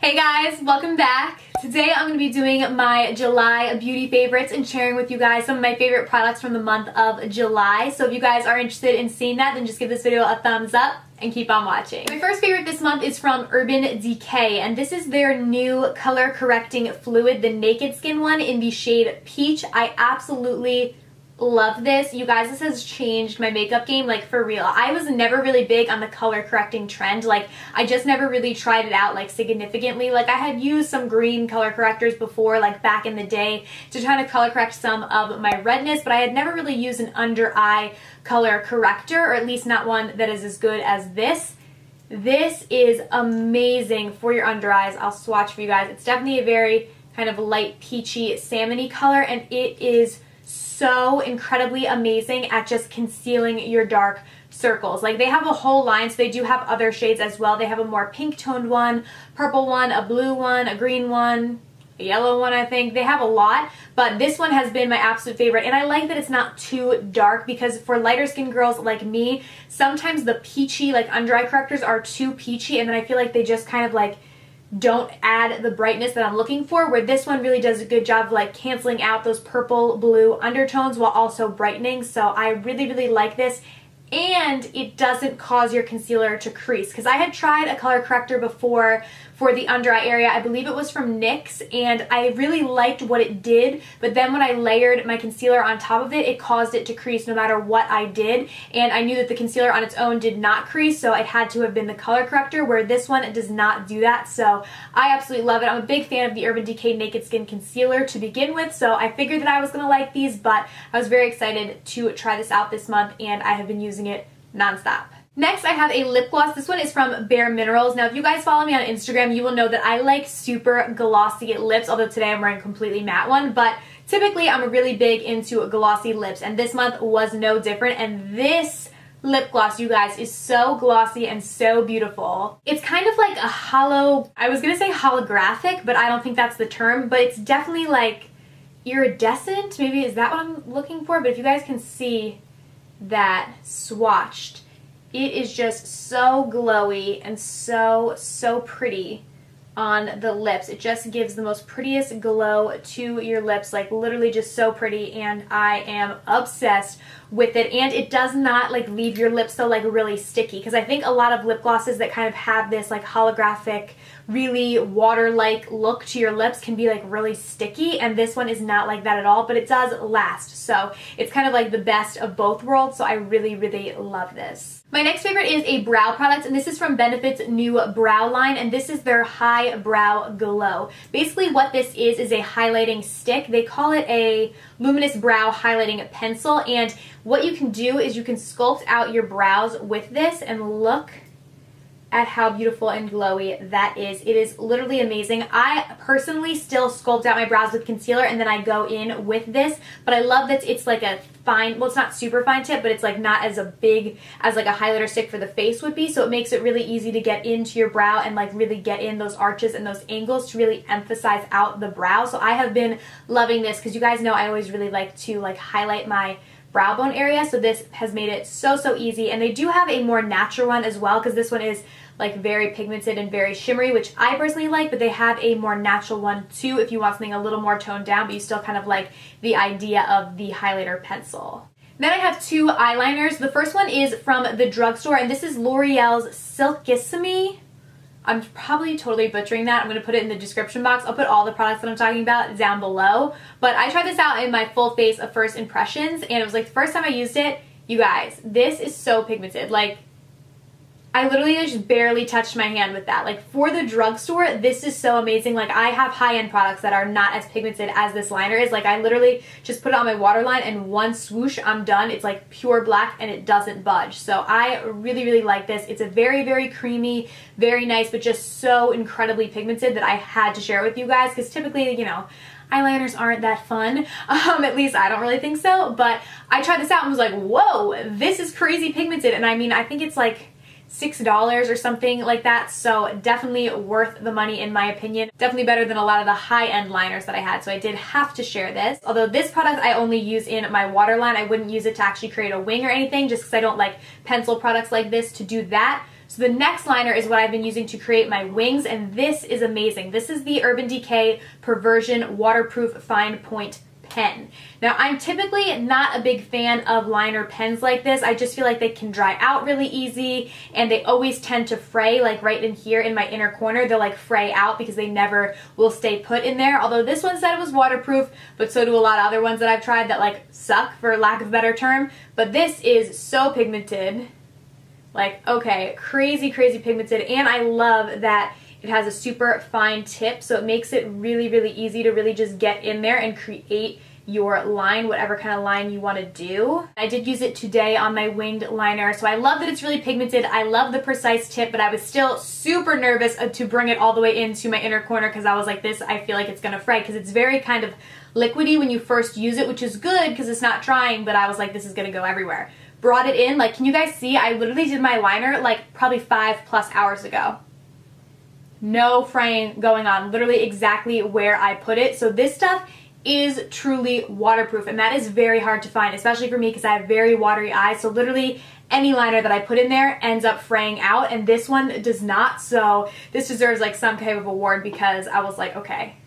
Hey guys, welcome back. Today I'm going to be doing my July beauty favorites and sharing with you guys some of my favorite products from the month of July. So if you guys are interested in seeing that, then just give this video a thumbs up and keep on watching. My first favorite this month is from Urban Decay, and this is their new color correcting fluid, the Naked Skin one in the shade Peach. I absolutely love this. You guys, this has changed my makeup game, like for real. I was never really big on the color correcting trend. Like I just never really tried it out like significantly. Like I had used some green color correctors before, like back in the day, to try to color correct some of my redness, but I had never really used an under eye color corrector, or at least not one that is as good as this. This is amazing for your under eyes. I'll swatch for you guys. It's definitely a very kind of light peachy salmony color, and it is so incredibly amazing at just concealing your dark circles. Like they have a whole line, so they do have other shades as well. They have a more pink toned one, purple one, a blue one, a green one, a yellow one, I think. They have a lot, but this one has been my absolute favorite, and I like that it's not too dark, because for lighter skinned girls like me, sometimes the peachy like under eye correctors are too peachy, and then I feel like they just kind of like don't add the brightness that I'm looking for, where this one really does a good job of like canceling out those purple blue undertones while also brightening. So I really like this, and it doesn't cause your concealer to crease, because I had tried a color corrector before for the under eye area. I believe it was from NYX, and I really liked what it did, but then when I layered my concealer on top of it, it caused it to crease no matter what I did, and I knew that the concealer on its own did not crease, so it had to have been the color corrector, where this one, it does not do that. So I absolutely love it. I'm a big fan of the Urban Decay Naked Skin Concealer to begin with, so I figured that I was going to like these, but I was very excited to try this out this month, and I have been using it nonstop. Next, I have a lip gloss. This one is from Bare Minerals. Now, if you guys follow me on Instagram, you will know that I like super glossy lips, although today I'm wearing a completely matte one, but typically I'm really big into glossy lips, and this month was no different, and this lip gloss, you guys, is so glossy and so beautiful. It's kind of like a hollow, I was gonna say holographic, but I don't think that's the term, but it's definitely like iridescent, maybe is that what I'm looking for? But if you guys can see that swatched, it is just so glowy and so pretty on the lips. It just gives the most prettiest glow to your lips, like literally just so pretty, and I am obsessed with it. And it does not like leave your lips so like really sticky, because I think a lot of lip glosses that kind of have this like holographic, really water-like look to your lips can be like really sticky, and this one is not like that at all, but it does last. So it's kind of like the best of both worlds, so I really love this. My next favorite is a brow product, and this is from Benefit's new brow line, and this is their High Brow Glow. Basically what this is a highlighting stick. They call it a luminous brow highlighting pencil, and what you can do is you can sculpt out your brows with this, and look at how beautiful and glowy that is. It is literally amazing. I personally still sculpt out my brows with concealer, and then I go in with this, but I love that it's like a fine, well, it's not super fine tip, but it's like not as a big as like a highlighter stick for the face would be, so it makes it really easy to get into your brow and like really get in those arches and those angles to really emphasize out the brow. So I have been loving this, because you guys know I always really like to like highlight my brow bone area, so this has made it so easy. And they do have a more natural one as well, because this one is like very pigmented and very shimmery, which I personally like, but they have a more natural one too if you want something a little more toned down, but you still kind of like the idea of the highlighter pencil. Then I have two eyeliners. The first one is from the drugstore, and this is L'Oreal's Silkissime. I'm probably totally butchering that. I'm going to put it in the description box. I'll put all the products that I'm talking about down below. But I tried this out in my full face of first impressions, and it was like the first time I used it, you guys, this is so pigmented. Like, I literally just barely touched my hand with that. Like, for the drugstore, this is so amazing. Like, I have high-end products that are not as pigmented as this liner is. Like, I literally just put it on my waterline, and one swoosh, I'm done. It's like pure black, and it doesn't budge. So I really like this. It's a very creamy, very nice, but just so incredibly pigmented that I had to share it with you guys, because typically, you know, eyeliners aren't that fun. At least I don't really think so. But I tried this out and was like, whoa, this is crazy pigmented. And I mean, I think it's like $6 or something like that, so definitely worth the money in my opinion. Definitely better than a lot of the high-end liners that I had, so I did have to share this. Although this product I only use in my waterline, I wouldn't use it to actually create a wing or anything, just because I don't like pencil products like this to do that. So the next liner is what I've been using to create my wings, and this is amazing. This is the Urban Decay Perversion Waterproof Fine Point pen. Now, I'm typically not a big fan of liner pens like this. I just feel like they can dry out really easy, and they always tend to fray, like right in here in my inner corner. They'll like fray out because they never will stay put in there. Although this one said it was waterproof, but so do a lot of other ones that I've tried that like suck, for lack of a better term. But this is so pigmented. Like, okay, crazy, crazy pigmented, and I love that it has a super fine tip, so it makes it really, really easy to really just get in there and create your line, whatever kind of line you want to do. I did use it today on my winged liner, so I love that it's really pigmented. I love the precise tip, but I was still super nervous to bring it all the way into my inner corner because I was like, this, I feel like it's going to fray, because it's very kind of liquidy when you first use it, which is good because it's not drying, but I was like, this is going to go everywhere. Brought it in, like, can you guys see? I literally did my liner like probably 5+ hours ago. No fraying going on, literally exactly where I put it. So this stuff is truly waterproof, and that is very hard to find, especially for me because I have very watery eyes. So literally any liner that I put in there ends up fraying out, and this one does not. So this deserves like some type of award because I was like, okay,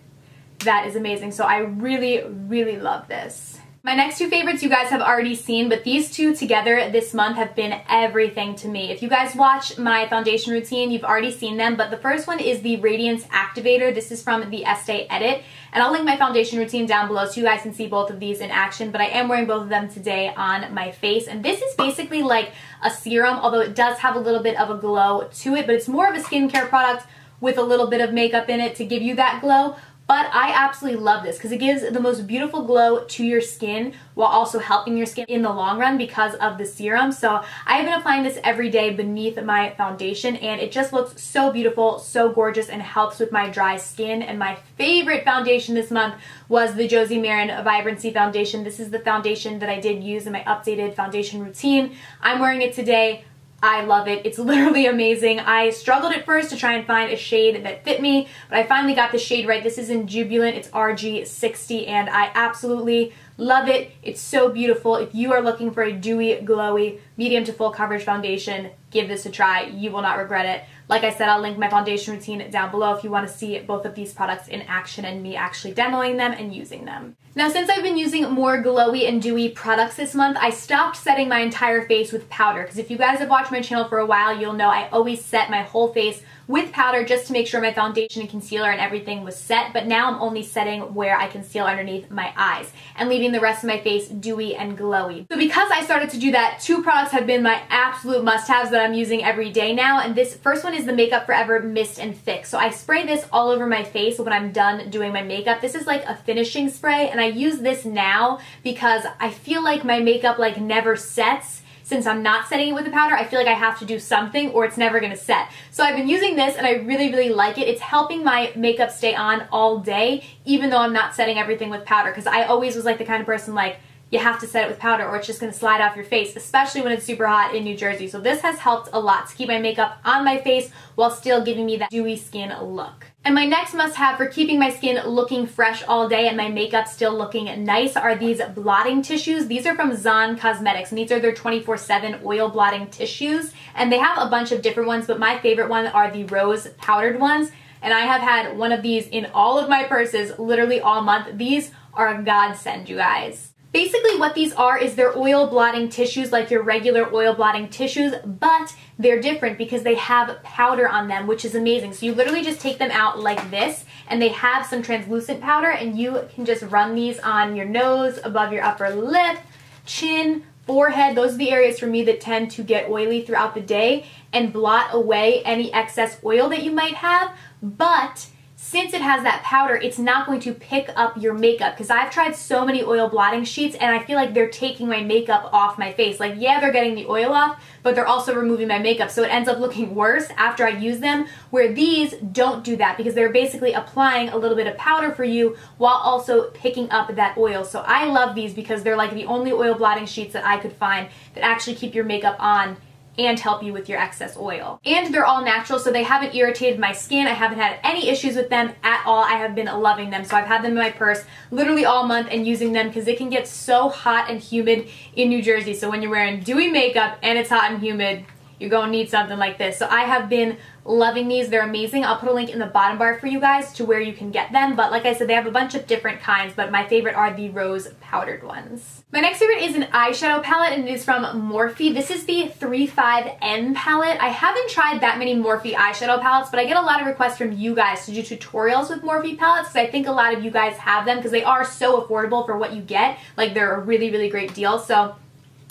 that is amazing. So I really, really love this. My next two favorites you guys have already seen, but these two together this month have been everything to me. If you guys watch my foundation routine, you've already seen them, but the first one is the Radiance Activator. This is from the Estee Edit, and I'll link my foundation routine down below so you guys can see both of these in action, but I am wearing both of them today on my face, and this is basically like a serum, although it does have a little bit of a glow to it, but it's more of a skincare product with a little bit of makeup in it to give you that glow. But I absolutely love this because it gives the most beautiful glow to your skin while also helping your skin in the long run because of the serum. So I have been applying this every day beneath my foundation, and it just looks so beautiful, so gorgeous, and helps with my dry skin. And my favorite foundation this month was the Josie Maran Vibrancy Foundation. This is the foundation that I did use in my updated foundation routine. I'm wearing it today. I love it. It's literally amazing. I struggled at first to try and find a shade that fit me, but I finally got the shade right. This is in Jubilant. It's RG60, and I absolutely love it. It's so beautiful. If you are looking for a dewy, glowy, medium to full coverage foundation, give this a try. You will not regret it. Like I said, I'll link my foundation routine down below if you want to see both of these products in action and me actually demoing them and using them. Now, since I've been using more glowy and dewy products this month, I stopped setting my entire face with powder, because if you guys have watched my channel for a while, you'll know I always set my whole face with powder just to make sure my foundation and concealer and everything was set, but now I'm only setting where I conceal underneath my eyes and leaving the rest of my face dewy and glowy. So because I started to do that, two products have been my absolute must-haves that I'm using every day now, and this first one is the Makeup Forever Mist and Fix. So I spray this all over my face when I'm done doing my makeup. This is like a finishing spray, and I use this now because I feel like my makeup like never sets. Since I'm not setting it with the powder, I feel like I have to do something or it's never gonna set. So I've been using this and I really, really like it. It's helping my makeup stay on all day, even though I'm not setting everything with powder, because I always was like the kind of person like, you have to set it with powder or it's just gonna slide off your face, especially when it's super hot in New Jersey. So this has helped a lot to keep my makeup on my face while still giving me that dewy skin look. And my next must-have for keeping my skin looking fresh all day and my makeup still looking nice are these blotting tissues. These are from Zon Cosmetics, and these are their 24/7 oil blotting tissues. And they have a bunch of different ones, but my favorite one are the rose powdered ones. And I have had one of these in all of my purses literally all month. These are a godsend, you guys. Basically what these are is they're oil blotting tissues like your regular oil blotting tissues, but they're different because they have powder on them, which is amazing. So you literally just take them out like this, and they have some translucent powder, and you can just run these on your nose, above your upper lip, chin, forehead. Those are the areas for me that tend to get oily throughout the day, and blot away any excess oil that you might have. But since it has that powder, it's not going to pick up your makeup, because I've tried so many oil blotting sheets and I feel like they're taking my makeup off my face. Like, yeah, they're getting the oil off, but they're also removing my makeup, so it ends up looking worse after I use them, where these don't do that because they're basically applying a little bit of powder for you while also picking up that oil. So I love these because they're like the only oil blotting sheets that I could find that actually keep your makeup on and help you with your excess oil. And they're all natural, so they haven't irritated my skin. I haven't had any issues with them at all. I have been loving them. So I've had them in my purse literally all month and using them because it can get so hot and humid in New Jersey. So when you're wearing dewy makeup and it's hot and humid, you're going to need something like this. So I have been loving these. They're amazing. I'll put a link in the bottom bar for you guys to where you can get them. But like I said, they have a bunch of different kinds, but my favorite are the rose powdered ones. My next favorite is an eyeshadow palette, and it is from Morphe. This is the 35N palette. I haven't tried that many Morphe eyeshadow palettes, but I get a lot of requests from you guys to do tutorials with Morphe palettes because I think a lot of you guys have them because they are so affordable for what you get. Like, they're a really, really great deal. So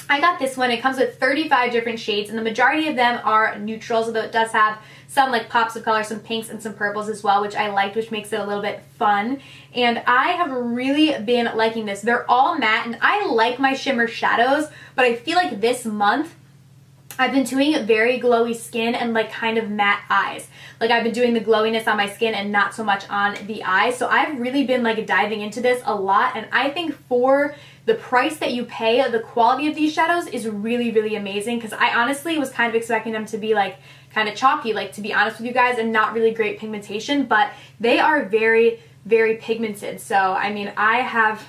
I got this one. It comes with 35 different shades, and the majority of them are neutrals, although it does have some like pops of color, some pinks and some purples as well, which I liked, which makes it a little bit fun. And I have really been liking this. They're all matte, and I like my shimmer shadows, but I feel like this month I've been doing very glowy skin and like kind of matte eyes. Like, I've been doing the glowiness on my skin and not so much on the eyes. So I've really been like diving into this a lot, and I think for the price that you pay, the quality of these shadows is really, really amazing, because I honestly was kind of expecting them to be like kind of chalky, like, to be honest with you guys, and not really great pigmentation, but they are very, very pigmented. So I mean, I have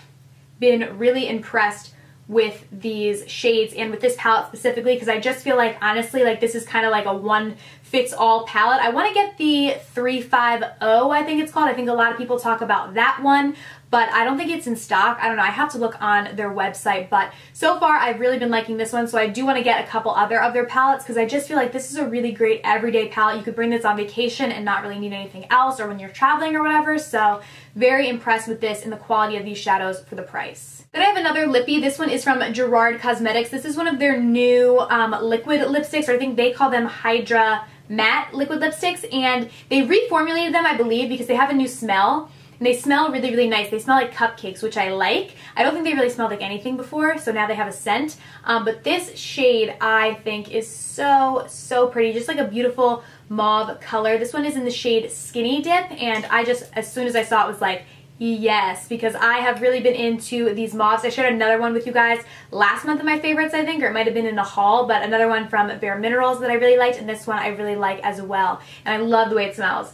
been really impressed with these shades and with this palette specifically, because I just feel like, honestly, like, this is kind of like a one-fits-all palette. I want to get the 350, I think it's called. I think a lot of people talk about that one, but I don't think it's in stock. I don't know. I have to look on their website, but so far I've really been liking this one, so I do want to get a couple other of their palettes because I just feel like this is a really great everyday palette. You could bring this on vacation and not really need anything else, or when you're traveling or whatever, so very impressed with this and the quality of these shadows for the price. Then I have another lippy. This one is from Gerard Cosmetics. This is one of their new liquid lipsticks, or I think they call them Hydra Matte liquid lipsticks, and they reformulated them, I believe, because they have a new smell. And they smell really, really nice. They smell like cupcakes, which I like. I don't think they really smelled like anything before, so now they have a scent. But this shade, I think, is so, so pretty. Just like a beautiful mauve color. This one is in the shade Skinny Dip, and I just, as soon as I saw it, was like, yes, because I have really been into these mauves. I shared another one with you guys last month of my favorites, I think, or it might have been in a haul, but another one from Bare Minerals that I really liked, and this one I really like as well. And I love the way it smells.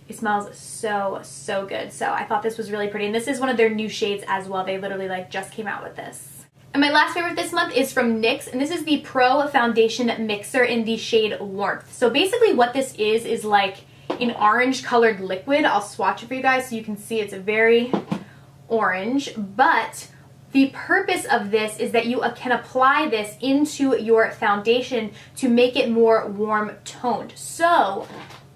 It smells so, so good. So I thought this was really pretty. And this is one of their new shades as well. They literally like just came out with this. And my last favorite this month is from NYX, and this is the Pro Foundation Mixer in the shade Warmth. So basically what this is like an orange colored liquid. I'll swatch it for you guys so you can see it's very orange, but the purpose of this is that you can apply this into your foundation to make it more warm toned. So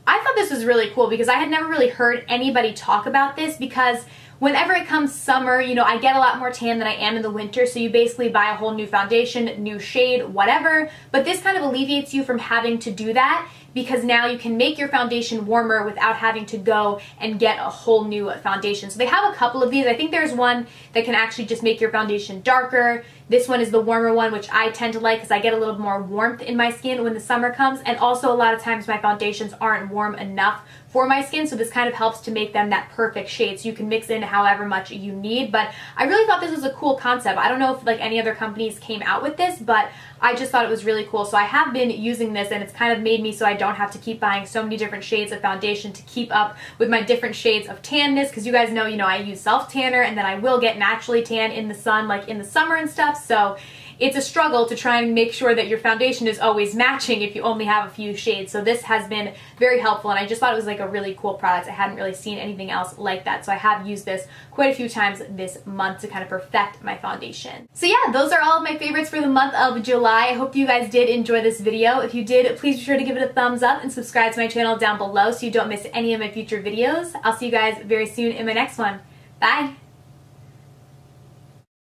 I thought this was really cool because I had never really heard anybody talk about this, because whenever it comes summer, you know, I get a lot more tan than I am in the winter, so you basically buy a whole new foundation, new shade, whatever, but this kind of alleviates you from having to do that, because now you can make your foundation warmer without having to go and get a whole new foundation. So they have a couple of these. I think there's one that can actually just make your foundation darker. This one is the warmer one, which I tend to like because I get a little more warmth in my skin when the summer comes, and also a lot of times my foundations aren't warm enough for my skin, so this kind of helps to make them that perfect shade, so you can mix in however much you need. But I really thought this was a cool concept. I don't know if like any other companies came out with this, but I just thought it was really cool. So I have been using this, and it's kind of made me so I don't have to keep buying so many different shades of foundation to keep up with my different shades of tanness, because you guys know, I use self-tanner, and then I will get naturally tan in the sun, like in the summer and stuff, so it's a struggle to try and make sure that your foundation is always matching if you only have a few shades. So this has been very helpful, and I just thought it was like a really cool product. I hadn't really seen anything else like that, so I have used this quite a few times this month to kind of perfect my foundation. So yeah, those are all of my favorites for the month of July. I hope you guys did enjoy this video. If you did, please be sure to give it a thumbs up and subscribe to my channel down below so you don't miss any of my future videos. I'll see you guys very soon in my next one. Bye!